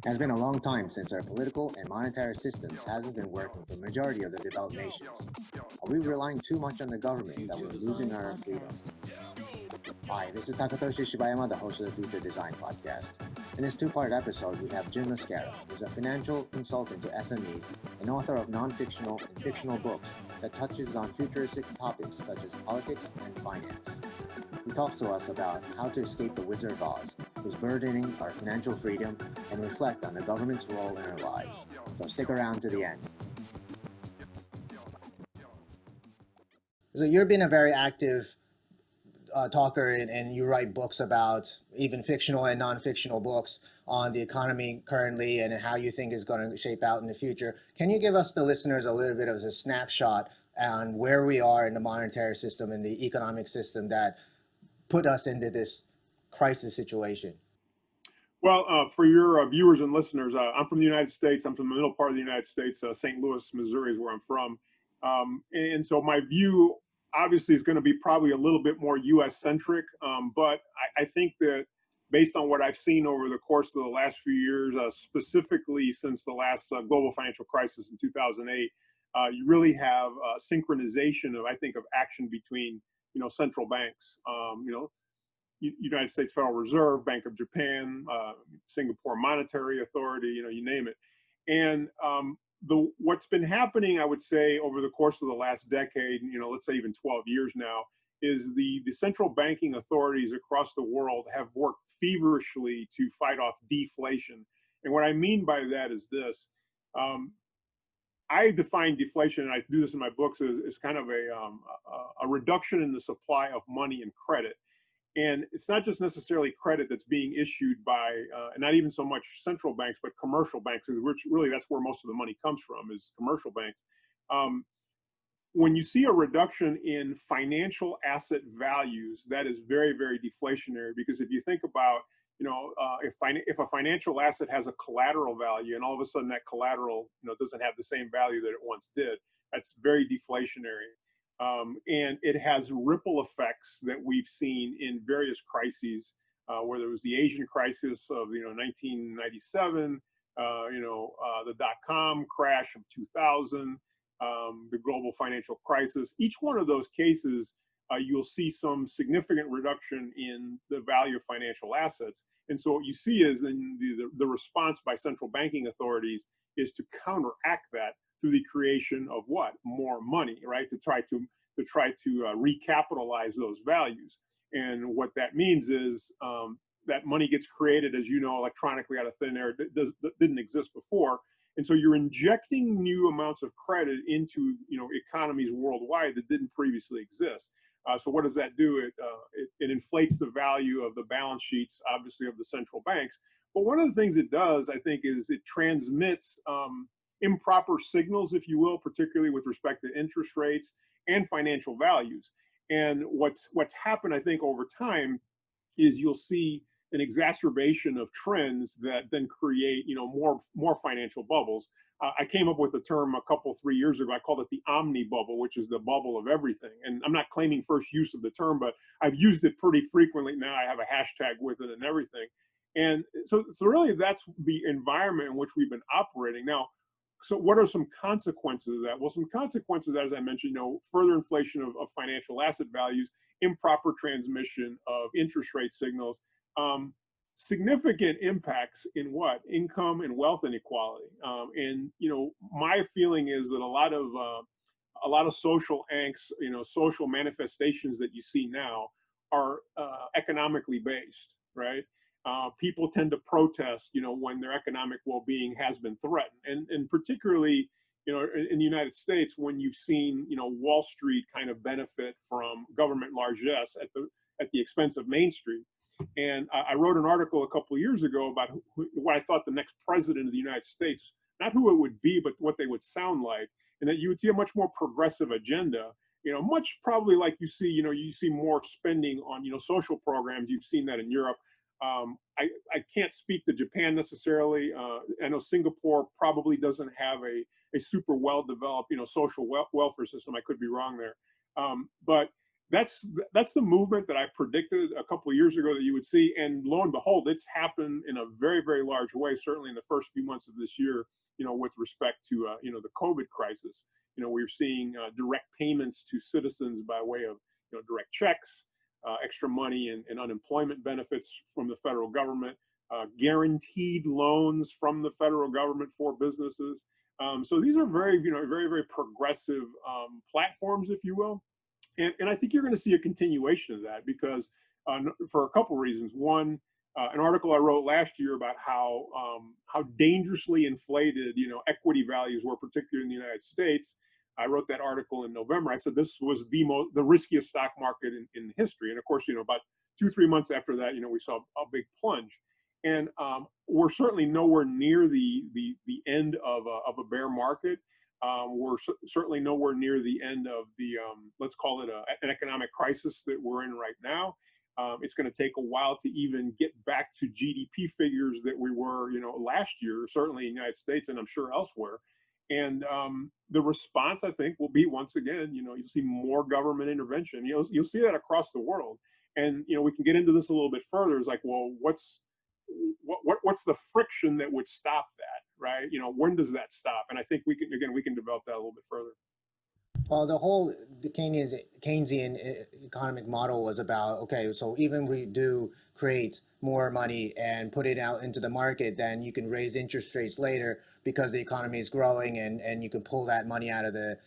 It has been a long time since our political and monetary systems hasn't been working for the majority of the developed nations. Are we relying too much on the government that we're losing our freedom? Hi, this is Takatoshi Shibayama, the host of the Future Design Podcast. In this two-part episode, we have Jim Mosquera, who's a financial consultant to SMEs and author of non-fictional and fictional books that touches on futuristic topics such as politics and finance. He talks to us about how to escape the Wizard of Oz, who's burdening our financial freedom, and reflect on the government's role in our lives. So stick around to the end. So you've been a very active talker, and you write books about even fictional and non-fictional books on the economy currently and how you think is going to shape out in the future. Can you give us, the listeners, a little bit of a snapshot on where we are in the monetary system and the economic system that put us into this crisis situation? Well, for your viewers and listeners, I'm from the United States. I'm from the middle part of the United States. St. Louis, Missouri is where I'm from. And so my view obviously is going to be probably a little bit more US centric. But I think that based on what I've seen over the course of the last few years, specifically since the last global financial crisis in 2008, you really have synchronization of, I think, of action between, central banks, United States Federal Reserve, Bank of Japan, Singapore Monetary Authority, you name it. And what's been happening, I would say, over the course of the last decade, let's say even 12 years now, is the central banking authorities across the world have worked feverishly to fight off deflation. And what I mean by that is this. I define deflation, and I do this in my books, as kind of a reduction in the supply of money and credit. And it's not just necessarily credit that's being issued by, not even so much central banks, but commercial banks, which really that's where most of the money comes from, is commercial banks. When you see a reduction in financial asset values, that is very, very deflationary. Because if you think about, if a financial asset has a collateral value, and all of a sudden that collateral, doesn't have the same value that it once did, that's very deflationary. And it has ripple effects that we've seen in various crises, where there was the Asian crisis of 1997, the dot-com crash of 2000, the global financial crisis. Each one of those cases, you'll see some significant reduction in the value of financial assets. And so what you see is in the response by central banking authorities is to counteract that through the creation of what? More money, right? To try to recapitalize those values. And what that means is that money gets created, as you know, electronically out of thin air that didn't exist before. And so you're injecting new amounts of credit into economies worldwide that didn't previously exist. So what does that do? It inflates the value of the balance sheets, obviously, of the central banks. But one of the things it does, I think, is it transmits improper signals, if you will, particularly with respect to interest rates and financial values. And what's happened, I think, over time is you'll see an exacerbation of trends that then create, more financial bubbles. I came up with a term 3 years ago. I called it the Omni Bubble, which is the bubble of everything. And I'm not claiming first use of the term, but I've used it pretty frequently now. I have a hashtag with it and everything. And so really that's the environment in which we've been operating. Now, so what are some consequences of that? Well, some consequences, as I mentioned, further inflation of financial asset values, improper transmission of interest rate signals, significant impacts in what? Income and wealth inequality. And my feeling is that a lot of social angst, social manifestations that you see now are economically based, right? People tend to protest, when their economic well-being has been threatened, and particularly, in the United States, when you've seen, Wall Street kind of benefit from government largesse at the expense of Main Street. And I wrote an article a couple of years ago about what I thought the next president of the United States, not who it would be, but what they would sound like, and that you would see a much more progressive agenda. Much probably like you see more spending on, social programs. You've seen that in Europe. I can't speak to Japan necessarily. I know Singapore probably doesn't have a super well-developed, social welfare system. I could be wrong there. But that's the movement that I predicted a couple of years ago that you would see, and lo and behold, it's happened in a very, very large way. Certainly in the first few months of this year, with respect to the COVID crisis, we're seeing direct payments to citizens by way of direct checks, extra money and unemployment benefits from the federal government, guaranteed loans from the federal government for businesses. So these are very, very, very progressive platforms, if you will. And I think you're going to see a continuation of that because for a couple of reasons. One, an article I wrote last year about how dangerously inflated equity values were, particularly in the United States. I wrote that article in November. I said this was the riskiest stock market in history. And of course, about 2-3 months after that, we saw a big plunge. And we're certainly nowhere near the end of a bear market. We're certainly nowhere near the end of the, let's call it an economic crisis that we're in right now. It's going to take a while to even get back to GDP figures that we were, last year, certainly in the United States and I'm sure elsewhere. And the response, I think, will be once again, you'll see more government intervention. You'll see that across the world. And we can get into this a little bit further. It's like, well, what's the friction that would stop that, right? When does that stop? And I think we can develop that a little bit further. Well, the whole Keynesian economic model was about, okay, so even we do create more money and put it out into the market, then you can raise interest rates later because the economy is growing and you can pull that money out of the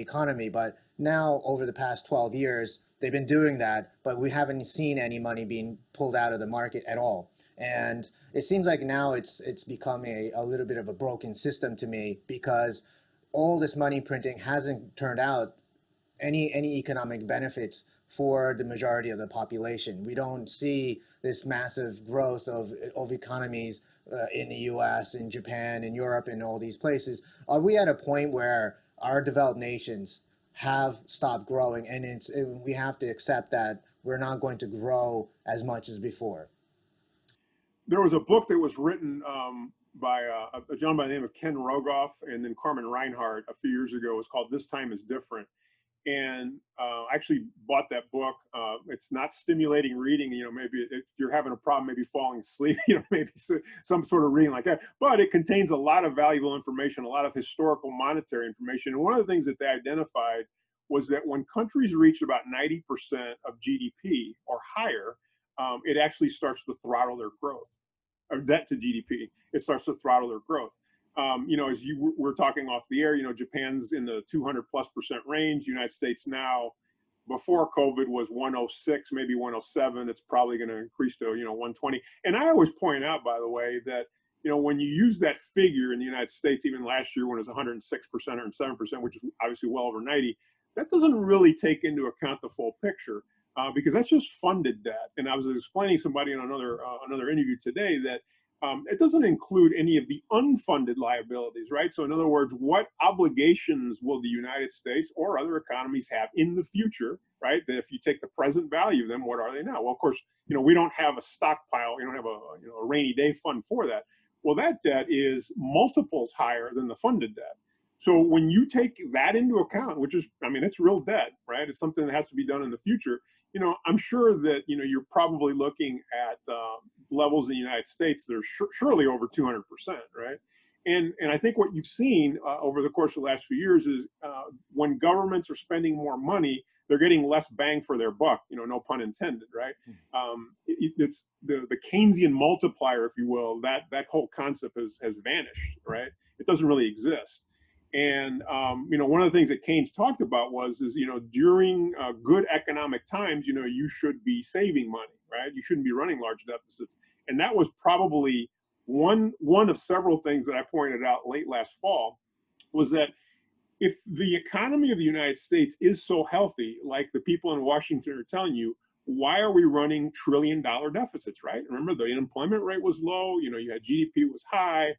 economy. But now over the past 12 years, they've been doing that, but we haven't seen any money being pulled out of the market at all. And it seems like now it's become a little bit of a broken system to me because all this money printing hasn't turned out any economic benefits for the majority of the population. We don't see this massive growth of economies in the US, in Japan, in Europe, in all these places. Are we at a point where our developed nations have stopped growing and we have to accept that we're not going to grow as much as before? There was a book that was written by a gentleman by the name of Ken Rogoff and then Carmen Reinhardt a few years ago. It was called This Time is Different. And I actually bought that book. It's not stimulating reading, maybe if you're having a problem, maybe falling asleep, maybe some sort of reading like that. But it contains a lot of valuable information, a lot of historical monetary information. And one of the things that they identified was that when countries reach about 90% of GDP or higher, it actually starts to throttle their growth, or debt to GDP. It starts to throttle their growth. As you were talking off the air, Japan's in the 200+% range. United States now, before COVID, was 106, maybe 107. It's probably going to increase to 120. And I always point out, by the way, that when you use that figure in the United States, even last year when it was 106%, 107%, which is obviously well over 90, that doesn't really take into account the full picture. Because that's just funded debt. And I was explaining to somebody in another interview today that it doesn't include any of the unfunded liabilities, right? So in other words, what obligations will the United States or other economies have in the future, right? That if you take the present value of them, what are they now? Well, of course, we don't have a stockpile, we don't have a rainy day fund for that. Well, that debt is multiples higher than the funded debt. So when you take that into account, which is, it's real debt, right? It's something that has to be done in the future. I'm sure that, you're probably looking at levels in the United States that are surely over 200%, right? And I think what you've seen over the course of the last few years is when governments are spending more money, they're getting less bang for their buck, no pun intended, right? It's the Keynesian multiplier, if you will, that whole concept has vanished, right? It doesn't really exist. And one of the things that Keynes talked about was during good economic times, you should be saving money, right? You shouldn't be running large deficits. And that was probably one of several things that I pointed out late last fall, was that if the economy of the United States is so healthy, like the people in Washington are telling you, why are we running $1 trillion deficits, right? Remember, the unemployment rate was low, you had GDP was high.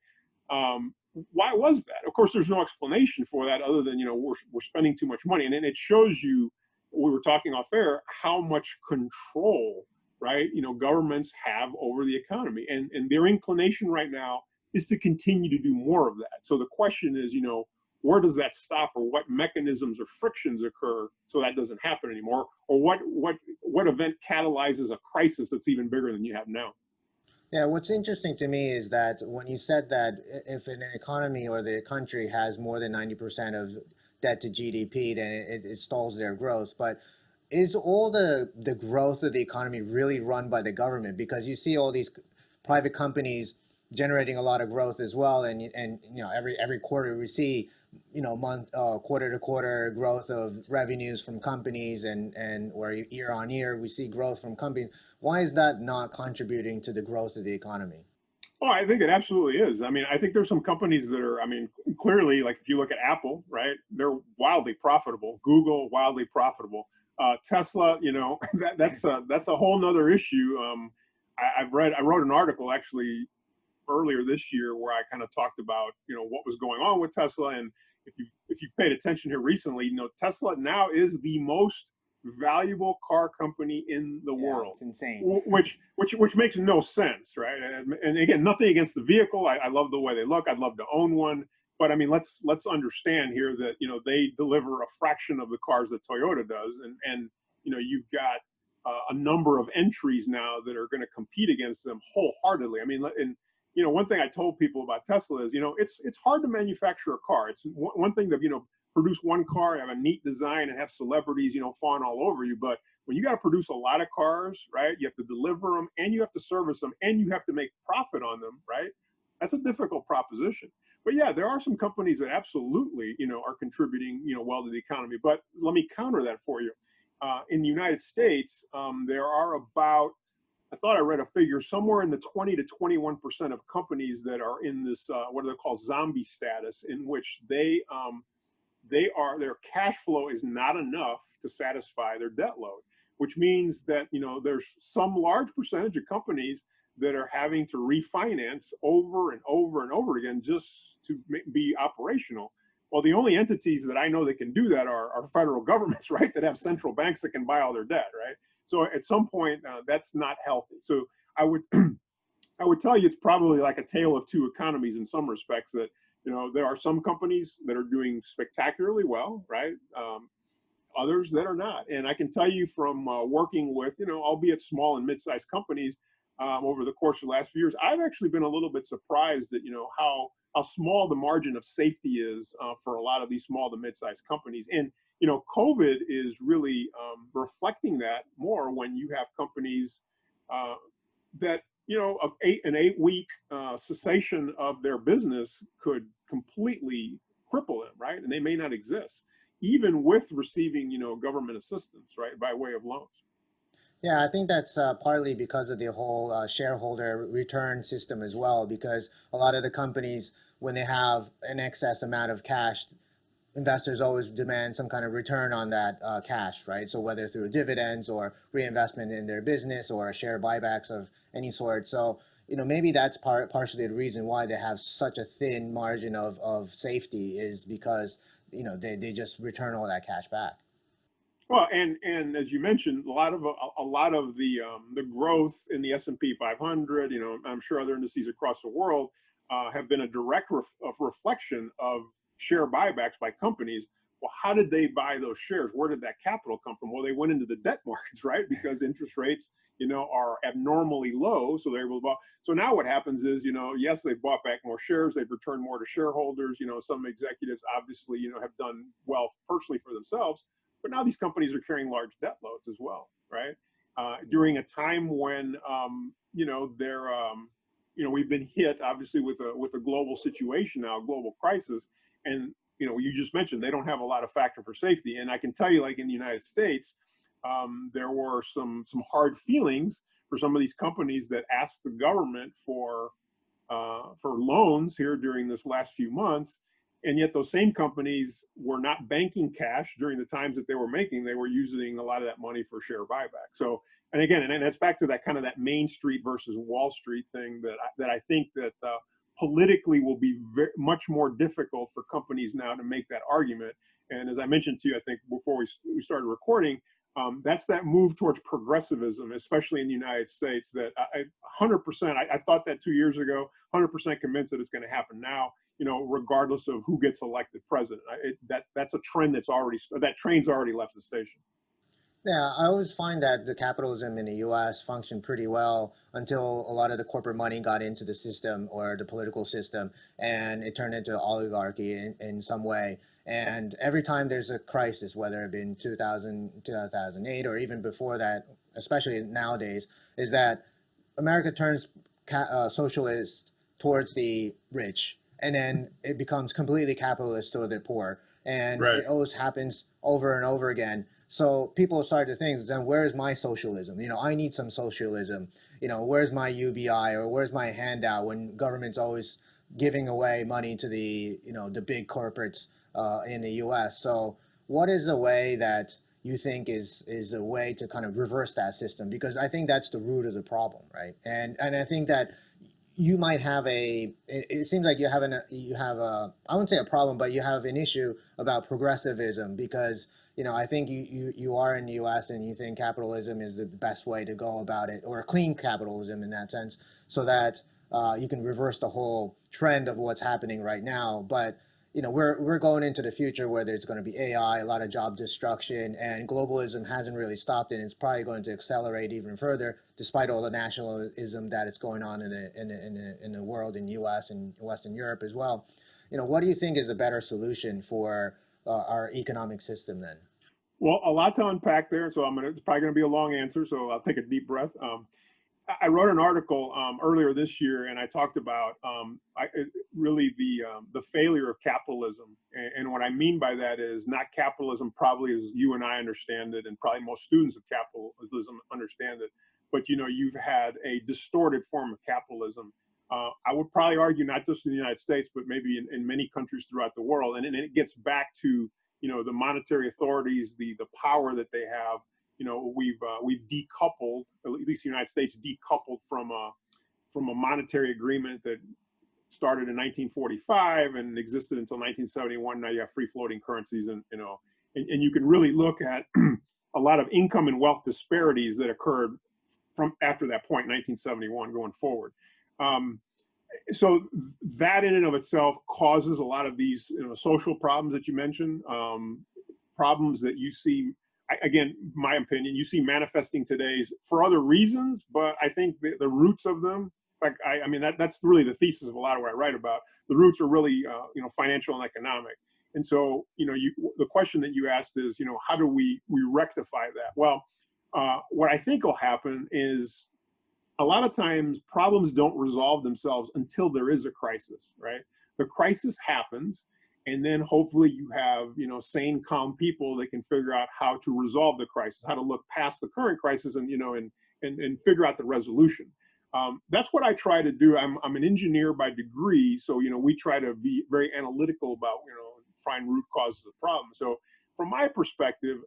Why was that? Of course, there's no explanation for that other than, we're spending too much money. And then it shows you, we were talking off air, how much control, right, governments have over the economy. And their inclination right now is to continue to do more of that. So the question is, where does that stop, or what mechanisms or frictions occur so that doesn't happen anymore, or what event catalyzes a crisis that's even bigger than you have now? Yeah, what's interesting to me is that when you said that if an economy or the country has more than 90% of debt to GDP, then it stalls their growth. But is all the growth of the economy really run by the government? Because you see all these private companies generating a lot of growth as well, and you know every quarter we see month quarter to quarter growth of revenues from companies, and or year on year we see growth from companies. Why is that not contributing to the growth of the economy? Oh, I think it absolutely is. I mean, I think there's some companies that are, I mean, clearly, like if you look at Apple, right, they're wildly profitable. Google, wildly profitable. Tesla, that's a whole nother issue. I wrote an article actually earlier this year where I kind of talked about what was going on with Tesla, and if you've paid attention here recently, Tesla now is the most valuable car company in the world. It's insane. Which makes no sense, right? And again, nothing against the vehicle. I love the way they look. I'd love to own one. But I mean, let's understand here that they deliver a fraction of the cars that Toyota does, and you've got a number of entries now that are going to compete against them wholeheartedly. I mean, and one thing I told people about Tesla is it's hard to manufacture a car. It's one thing to produce one car, have a neat design, and have celebrities fawn all over you. But when you got to produce a lot of cars, right? You have to deliver them, and you have to service them, and you have to make profit on them, right? That's a difficult proposition. But yeah, there are some companies that absolutely are contributing well to the economy. But let me counter that for you. In the United States, there are about, I thought I read a figure, somewhere in the 20 to 21% of companies that are in this what are they called, zombie status, in which their cash flow is not enough to satisfy their debt load, which means that there's some large percentage of companies that are having to refinance over and over and over again just to be operational. Well, the only entities that I know that can do that are federal governments, right? That have central banks that can buy all their debt, right? So at some point, that's not healthy. So I would I would tell you it's probably like a tale of two economies in some respects. That there are some companies that are doing spectacularly well, right? Others that are not. And I can tell you from working with albeit small and mid-sized companies over the course of the last few years, I've actually been a little bit surprised at how small the margin of safety is for a lot of these small to mid-sized companies. And COVID is really reflecting that more when you have companies that an 8-week cessation of their business could completely cripple them, right? And they may not exist, even with receiving government assistance, right, by way of loans. Yeah, I think that's partly because of the whole shareholder return system as well, because a lot of the companies, when they have an excess amount of cash, investors always demand some kind of return on that cash, right? So whether through dividends or reinvestment in their business or share buybacks of any sort. So, maybe that's partially the reason why they have such a thin margin of safety, is because, they just return all that cash back. Well, and as you mentioned, a lot of the growth in the S&P 500, I'm sure other indices across the world have been a direct reflection of share buybacks by companies. Well, how did they buy those shares? Where did that capital come from? Well, they went into the debt markets, right? Because interest rates, are abnormally low, so they're able to buy. So now what happens is, yes, they've bought back more shares, they've returned more to shareholders. Some executives obviously, have done well personally for themselves. But now these companies are carrying large debt loads as well, right? During a time when we've been hit obviously with a global situation now, a global crisis, and you just mentioned they don't have a lot of factor for safety. And I can tell you, like in the United States, there were some hard feelings for some of these companies that asked the government for loans here during this last few months. And yet those same companies were not banking cash during the times that they were making. They were using a lot of that money for share buyback. So, and again, and that's back to that kind of that Main Street versus Wall Street thing that I think that politically will be much more difficult for companies now to make that argument. And as I mentioned to you, I think before we started recording, that's that move towards progressivism, especially in the United States, that 100%, I thought that 2 years ago, 100% convinced that it's going to happen now. regardless of who gets elected president. That's a trend that train's already left the station. Yeah, I always find that the capitalism in the US functioned pretty well until a lot of the corporate money got into the system or the political system, and it turned into oligarchy in some way. And every time there's a crisis, whether it be in 2000, 2008, or even before that, especially nowadays, is that America turns socialist towards the rich, and then it becomes completely capitalist toward the poor. And Right. it always happens over and over again. So people start to think, then where is my socialism? I need some socialism. Where's my UBI or where's my handout when government's always giving away money to the big corporates in the U.S. So what is the way that you think is a way to kind of reverse that system? Because I think that's the root of the problem, right? And I think that you might have it seems like you have I wouldn't say a problem, but you have an issue about progressivism because I think you are in the US and you think capitalism is the best way to go about it, or clean capitalism in that sense, so that you can reverse the whole trend of what's happening right now. But we're going into the future where there's going to be AI, a lot of job destruction, and globalism hasn't really stopped, and it's probably going to accelerate even further, despite all the nationalism that is going on in the world, in U.S. and Western Europe as well. What do you think is a better solution for our economic system then? Well, a lot to unpack there, so it's probably going to be a long answer. So I'll take a deep breath. I wrote an article earlier this year, and I talked about really the failure of capitalism. And what I mean by that is not capitalism probably as you and I understand it, and probably most students of capitalism understand it. But you've had a distorted form of capitalism. I would probably argue not just in the United States, but maybe in many countries throughout the world. And it gets back to the monetary authorities, the power that they have. We've decoupled, at least the United States decoupled from a monetary agreement that started in 1945 and existed until 1971. Now you have free floating currencies, and you can really look at a lot of income and wealth disparities that occurred from after that point, 1971, going forward. So that in and of itself causes a lot of these social problems that you mentioned, problems that you see. Again, my opinion, you see manifesting today for other reasons, but I think the roots of them, like I mean, that's really the thesis of a lot of what I write about. The roots are really, financial and economic. And so, the question that you asked is, how do we rectify that? Well, what I think will happen is a lot of times problems don't resolve themselves until there is a crisis, right? The crisis happens. And then hopefully you have, sane, calm people that can figure out how to resolve the crisis, how to look past the current crisis and figure out the resolution. That's what I try to do. I'm an engineer by degree. So, we try to be very analytical about, find root causes of problems. So from my perspective,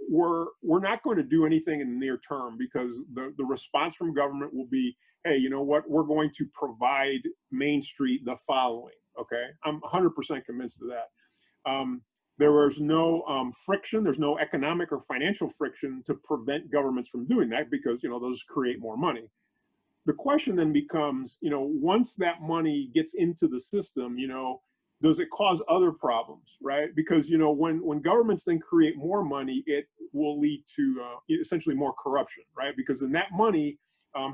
we're not going to do anything in the near term because the response from government will be, hey, you know what, we're going to provide Main Street the following. Okay, I'm 100% convinced of that. There was no friction. There's no economic or financial friction to prevent governments from doing that because, those create more money. The question then becomes, once that money gets into the system, does it cause other problems, right? Because, when governments then create more money, it will lead to essentially more corruption, right? Because then that money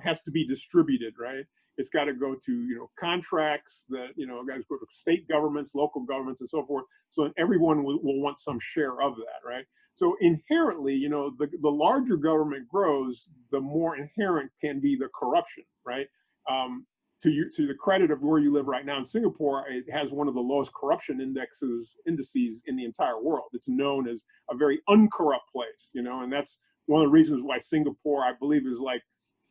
has to be distributed, right? It's got to go to, contracts that, guys go to state governments, local governments, and so forth. So everyone will want some share of that, right? So inherently, the larger government grows, the more inherent can be the corruption, right? To the credit of where you live right now in Singapore, it has one of the lowest corruption indices in the entire world. It's known as a very uncorrupt place, and that's one of the reasons why Singapore, I believe, is like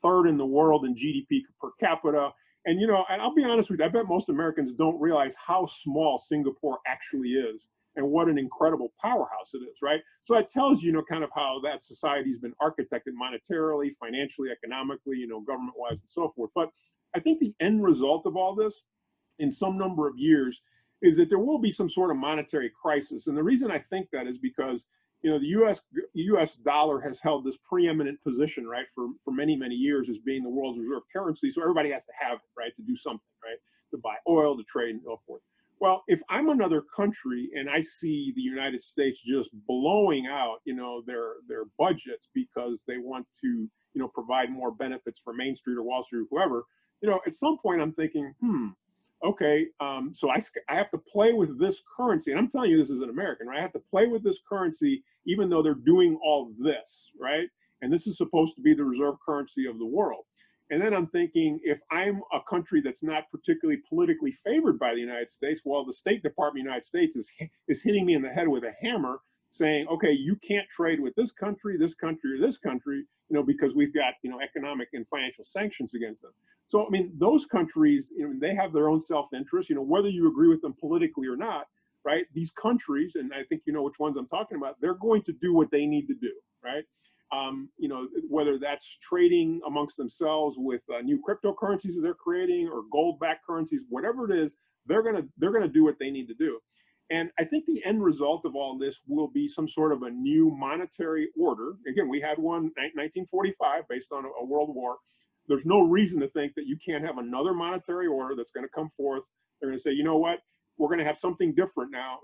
third in the world in GDP per capita. And, and I'll be honest with you, I bet most Americans don't realize how small Singapore actually is and what an incredible powerhouse it is, right? So it tells you, kind of how that society's been architected monetarily, financially, economically, government-wise, and so forth. But I think the end result of all this in some number of years is that there will be some sort of monetary crisis. And the reason I think that is because, the U.S. dollar has held this preeminent position, right, for many, many years as being the world's reserve currency. So everybody has to have it, right, to do something, right, to buy oil to trade and so forth. Well, if I'm another country and I see the United States just blowing out, their budgets because they want to, provide more benefits for Main Street or Wall Street or whoever, at some point I'm thinking, okay, so I have to play with this currency. And I'm telling you this as an American, right? I have to play with this currency even though they're doing all this, right? And this is supposed to be the reserve currency of the world. And then I'm thinking, if I'm a country that's not particularly politically favored by the United States, well, the State Department of the United States is hitting me in the head with a hammer saying, okay, you can't trade with this country, or this country, because we've got, economic and financial sanctions against them. So, I mean, those countries, they have their own self-interest, whether you agree with them politically or not, right? These countries, and I think you know which ones I'm talking about, they're going to do what they need to do, right? Whether that's trading amongst themselves with new cryptocurrencies that they're creating or gold-backed currencies, whatever it is, they're gonna do what they need to do. And I think the end result of all this will be some sort of a new monetary order. Again, we had one in 1945 based on a world war. There's no reason to think that you can't have another monetary order that's going to come forth. They're going to say, you know what? We're going to have something different now.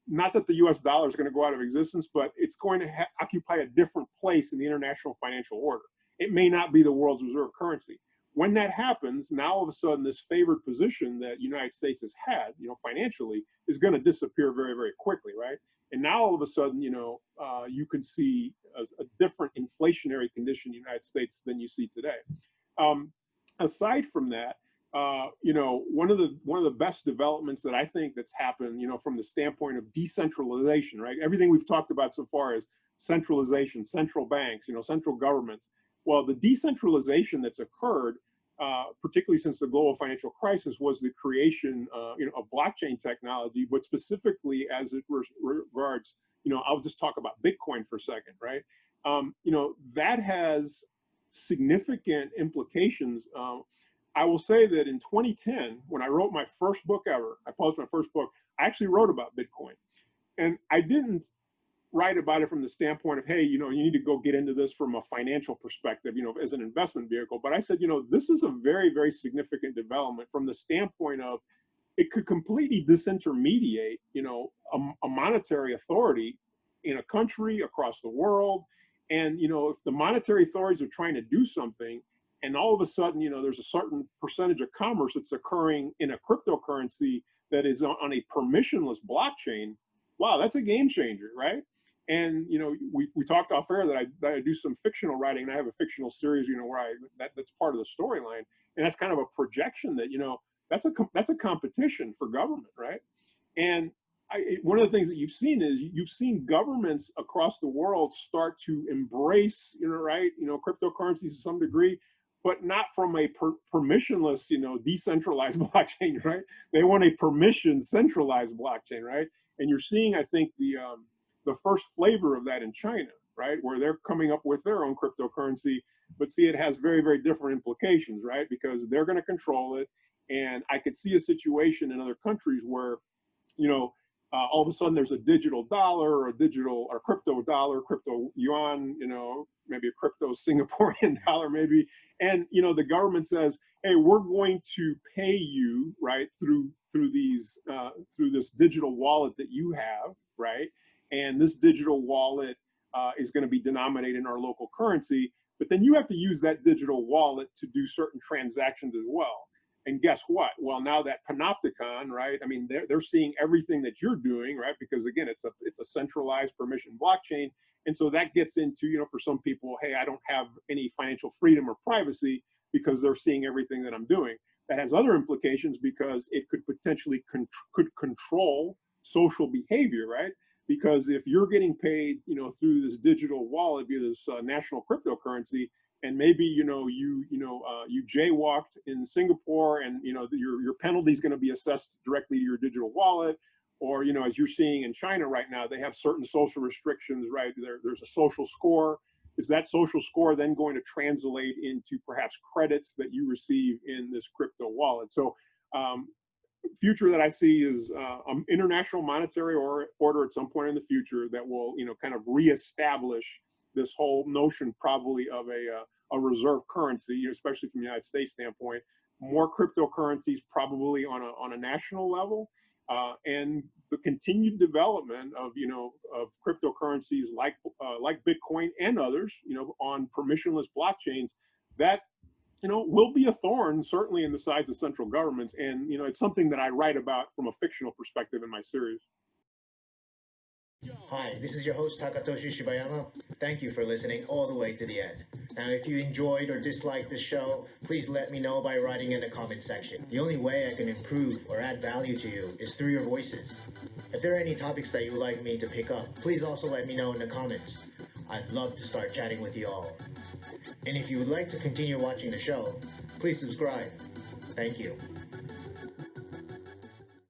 Not that the US dollar is going to go out of existence, but it's going to occupy a different place in the international financial order. It may not be the world's reserve currency. When that happens, now all of a sudden this favored position that the United States has had, financially, is going to disappear very, very quickly, right? And now all of a sudden, you can see a different inflationary condition in the United States than you see today. Aside from that, one of the best developments that I think that's happened, from the standpoint of decentralization, right? Everything we've talked about so far is centralization, central banks, central governments. Well, the decentralization that's occurred, particularly since the global financial crisis, was the creation, of blockchain technology, but specifically as it regards, I'll just talk about Bitcoin for a second, right? That has significant implications. I will say that in 2010, when I wrote my first book ever, I published my first book, I actually wrote about Bitcoin. And I didn't write about it from the standpoint of, hey, you need to go get into this from a financial perspective, as an investment vehicle. But I said, this is a very, very significant development from the standpoint of it could completely disintermediate, a monetary authority in a country across the world. And, if the monetary authorities are trying to do something, and all of a sudden, there's a certain percentage of commerce that's occurring in a cryptocurrency that is on a permissionless blockchain, wow, that's a game changer, right? And, we talked off air that I do some fictional writing, and I have a fictional series, where that's part of the storyline. And that's kind of a projection that, that's a competition for government, right? And one of the things that you've seen is you've seen governments across the world start to embrace, cryptocurrencies to some degree, but not from a permissionless, decentralized blockchain, right? They want a permission centralized blockchain, right? And you're seeing, I think, the first flavor of that in China, right? Where they're coming up with their own cryptocurrency, but see, it has very, very different implications, right? Because they're going to control it. And I could see a situation in other countries where, all of a sudden there's a digital dollar or or crypto dollar, crypto yuan, maybe a crypto Singaporean dollar, maybe. And, the government says, hey, we're going to pay you, right, through this digital wallet that you have, right? And this digital wallet is going to be denominated in our local currency. But then you have to use that digital wallet to do certain transactions as well. And guess what? Well, now that panopticon, right? I mean, they're seeing everything that you're doing, right? Because again, it's a centralized permission blockchain, and so that gets into, for some people, hey, I don't have any financial freedom or privacy because they're seeing everything that I'm doing. That has other implications because it could potentially could control social behavior, right? Because if you're getting paid, through this digital wallet via this national cryptocurrency, and maybe you jaywalked in Singapore, and your penalty is going to be assessed directly to your digital wallet, or as you're seeing in China right now, they have certain social restrictions, right? There's a social score. Is that social score then going to translate into perhaps credits that you receive in this crypto wallet? So future that I see is international monetary order at some point in the future that will kind of reestablish this whole notion probably of a reserve currency, especially from the United States standpoint, more cryptocurrencies probably on a national level, and the continued development of of cryptocurrencies like Bitcoin and others, on permissionless blockchains, that will be a thorn certainly in the sides of central governments, and it's something that I write about from a fictional perspective in my series. Hi, this is your host Takatoshi Shibayama. Thank you for listening all the way to the end. Now, if you enjoyed or disliked this show, please let me know by writing in the comment section. The only way I can improve or add value to you is through your voices. If there are any topics that you would like me to pick up, please also let me know in the comments. I'd love to start chatting with you all. And if you would like to continue watching the show, please subscribe. Thank you.